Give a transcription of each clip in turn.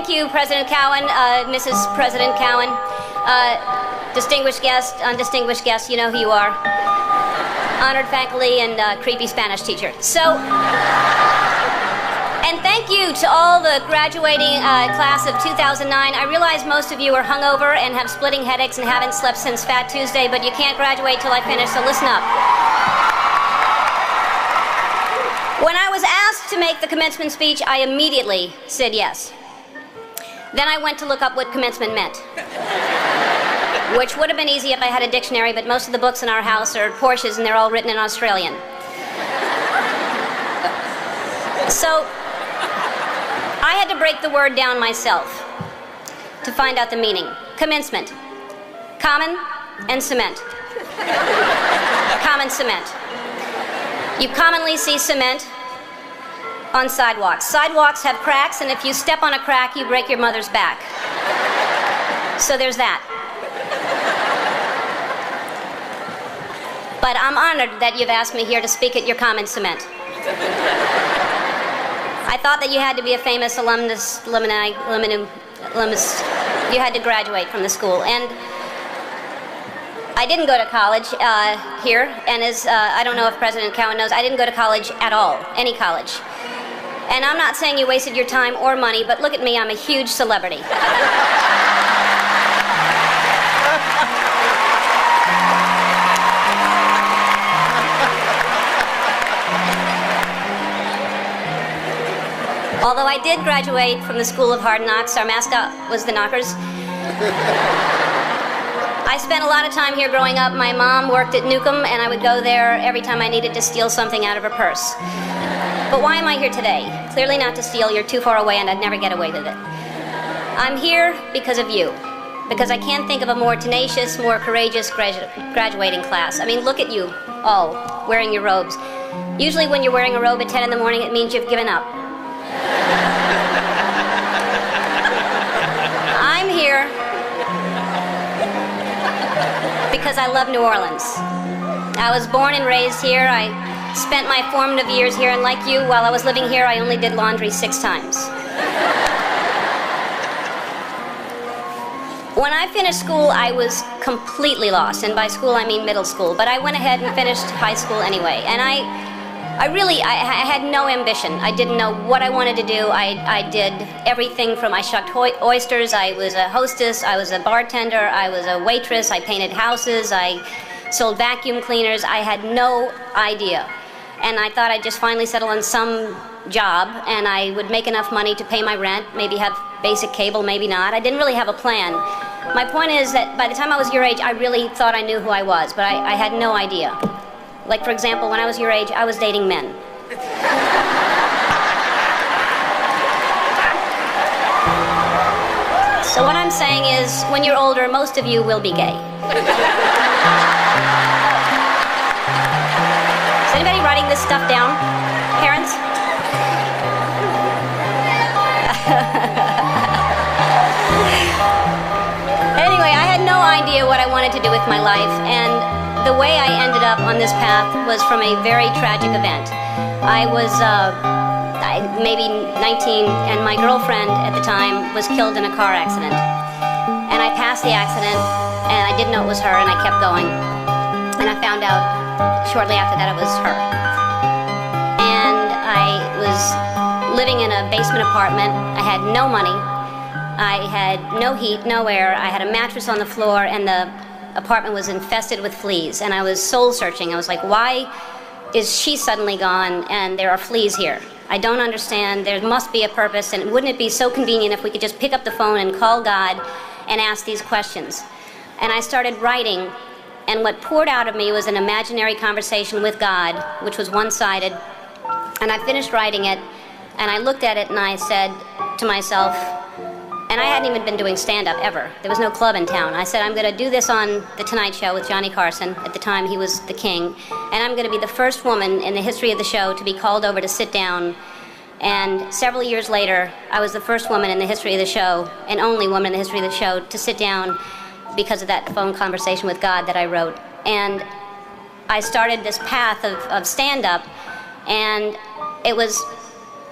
Thank you, President Cowan, Mrs. President Cowan, distinguished guest, undistinguished guest, you know who you are, honored faculty and creepy Spanish teacher. So, and thank you to all the graduating class of 2009. I realize most of you are hungover and have splitting headaches and haven't slept since Fat Tuesday, but you can't graduate till I finish, so listen up. When I was asked to make the commencement speech, I immediately said yes. Then I went to look up what commencement meant, which would have been easy if I had a dictionary, but most of the books in our house are Porsches and they're all written in Australian. So I had to break the word down myself to find out the meaning. Commencement, common and cement. Common cement. You commonly see cement on sidewalks. Sidewalks have cracks, and if you step on a crack, you break your mother's back. So there's that. But I'm honored that you've asked me here to speak at your common cement. I thought that you had to be a famous alumnus. You had to graduate from the school. And I didn't go to college here, and as I don't know if President Cowan knows, I didn't go to college at all, any college. And I'm not saying you wasted your time or money, but look at me, I'm a huge celebrity. Although I did graduate from the School of Hard Knocks, our mascot was the Knockers. I spent a lot of time here growing up. My mom worked at Newcomb, and I would go there every time I needed to steal something out of her purse. But why am I here today? Clearly not to steal. You're too far away, and I'd never get away with it. I'm here because of you. Because I can't think of a more tenacious, more courageous graduating class. I mean, look at you all wearing your robes. Usually when you're wearing a robe at 10 in the morning, it means you've given up. I'm here because I love New Orleans. I was born and raised here. I spent my formative years here, and like you, while I was living here, I only did laundry 6 times. When I finished school, I was completely lost, and by school I mean middle school, but I went ahead and finished high school anyway, and I had no ambition. I didn't know what I wanted to do. I did everything from I shucked oysters, I was a hostess, I was a bartender, I was a waitress, I painted houses, I sold vacuum cleaners. I had no idea. And I thought I'd just finally settle on some job and I would make enough money to pay my rent, maybe have basic cable, maybe not. I didn't really have a plan. My point is that by the time I was your age, I really thought I knew who I was, but I had no idea. Like, for example, when I was your age, I was dating men. So what I'm saying is, when you're older, most of you will be gay. Is anybody writing this stuff down? Parents? Anyway, I had no idea what I wanted to do with my life, and the way I ended up on this path was from a very tragic event. I was maybe 19, and my girlfriend at the time was killed in a car accident. And I passed the accident, and I didn't know it was her, and I kept going. And I found out shortly after that it was her. And I was living in a basement apartment. I had no money. I had no heat, no air. I had a mattress on the floor, and the apartment was infested with fleas. And I was soul searching. I was like, why is she suddenly gone and there are fleas here? I don't understand. There must be a purpose, and wouldn't it be so convenient if we could just pick up the phone and call God and ask these questions? And I started writing, and what poured out of me was an imaginary conversation with God, which was one-sided. And I finished writing it, and I looked at it and I said to myself, and I hadn't even been doing stand-up ever. There was no club in town. I said, I'm going to do this on The Tonight Show with Johnny Carson. At the time, he was the king. And I'm going to be the first woman in the history of the show to be called over to sit down. And several years later, I was the first woman in the history of the show, and only woman in the history of the show, to sit down because of that phone conversation with God that I wrote. And I started this path of stand-up, and it was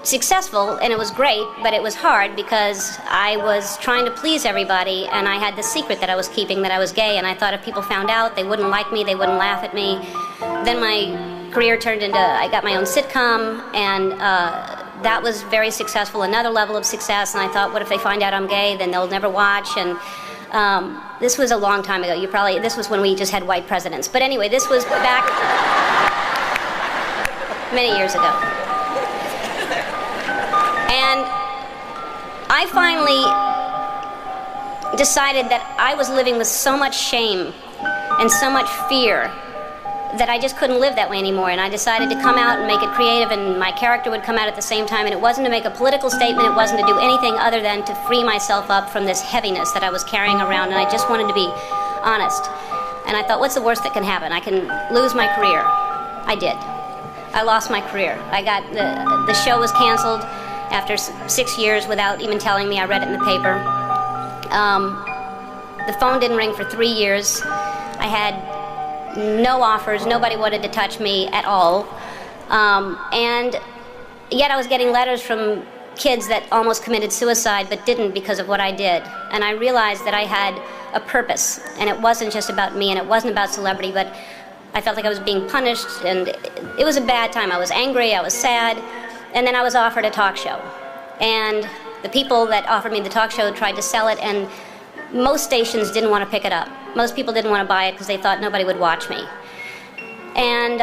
successful, and it was great, but it was hard because I was trying to please everybody, and I had the secret that I was keeping that I was gay, and I thought if people found out, they wouldn't like me, they wouldn't laugh at me. Then my career turned into, I got my own sitcom, and that was very successful, another level of success, and I thought, what if they find out I'm gay, then they'll never watch, and this was a long time ago. This was when we just had white presidents. But anyway, this was back many years ago. And I finally decided that I was living with so much shame and so much fear that I just couldn't live that way anymore. And I decided to come out and make it creative, and my character would come out at the same time. And it wasn't to make a political statement. It wasn't to do anything other than to free myself up from this heaviness that I was carrying around. And I just wanted to be honest. And I thought, what's the worst that can happen? I can lose my career. I did. I lost my career. I got the show was canceled after 6 years without even telling me. I read it in the paper. The phone didn't ring for 3 years. I had no offers. Nobody wanted to touch me at all. And yet I was getting letters from kids that almost committed suicide but didn't because of what I did. And I realized that I had a purpose, and it wasn't just about me, and it wasn't about celebrity, but I felt like I was being punished, and it was a bad time. I was angry, I was sad, and then I was offered a talk show. And the people that offered me the talk show tried to sell it, and most stations didn't want to pick it up. Most people didn't want to buy it because they thought nobody would watch me. And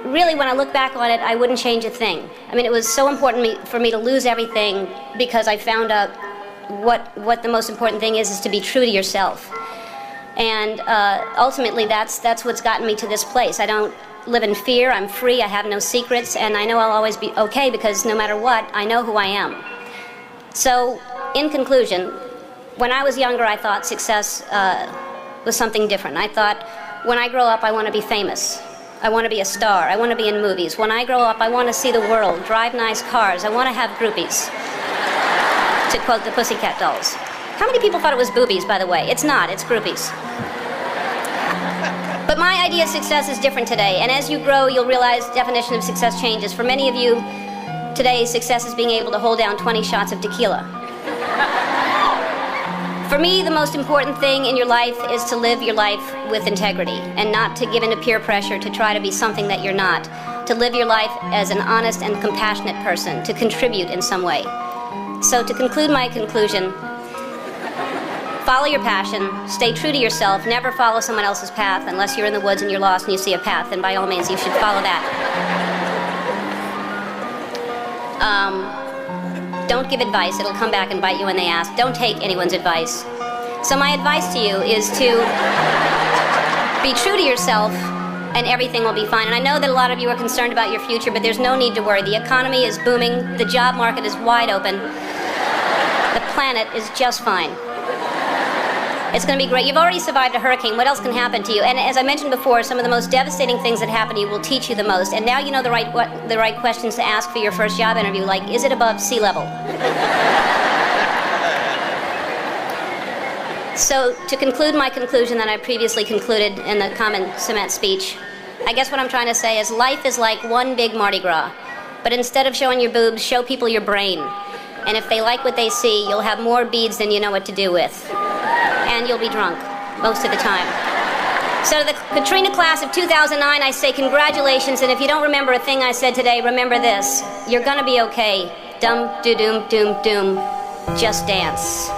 really, when I look back on it, I wouldn't change a thing. I mean, it was so important for me to lose everything because I found out what the most important thing is to be true to yourself. And ultimately, that's what's gotten me to this place. I don't live in fear. I'm free. I have no secrets. And I know I'll always be okay because no matter what, I know who I am. So, in conclusion, when I was younger, I thought success was something different. I thought, when I grow up, I want to be famous. I want to be a star. I want to be in movies. When I grow up, I want to see the world, drive nice cars. I want to have groupies, to quote the Pussycat Dolls. How many people thought it was boobies, by the way? It's not. It's groupies. But my idea of success is different today. And as you grow, you'll realize definition of success changes. For many of you, today, success is being able to hold down 20 shots of tequila. For me, the most important thing in your life is to live your life with integrity and not to give in to peer pressure to try to be something that you're not. To live your life as an honest and compassionate person, to contribute in some way. So to conclude my conclusion, follow your passion, stay true to yourself, never follow someone else's path unless you're in the woods and you're lost and you see a path, then by all means you should follow that. Don't give advice, it'll come back and bite you when they ask. Don't take anyone's advice. So my advice to you is to be true to yourself and everything will be fine. And I know that a lot of you are concerned about your future, but there's no need to worry. The economy is booming, the job market is wide open, the planet is just fine. It's going to be great. You've already survived a hurricane. What else can happen to you? And as I mentioned before, some of the most devastating things that happen to you will teach you the most. And now you know the right questions to ask for your first job interview, like, is it above sea level? So to conclude my conclusion that I previously concluded in the common cement speech, I guess what I'm trying to say is life is like one big Mardi Gras. But instead of showing your boobs, show people your brain. And if they like what they see, you'll have more beads than you know what to do with. And you'll be drunk most of the time. So to the Katrina class of 2009, I say congratulations, and if you don't remember a thing I said today, remember this. You're gonna be okay. Dum, do, doom, doom, doom. Just dance.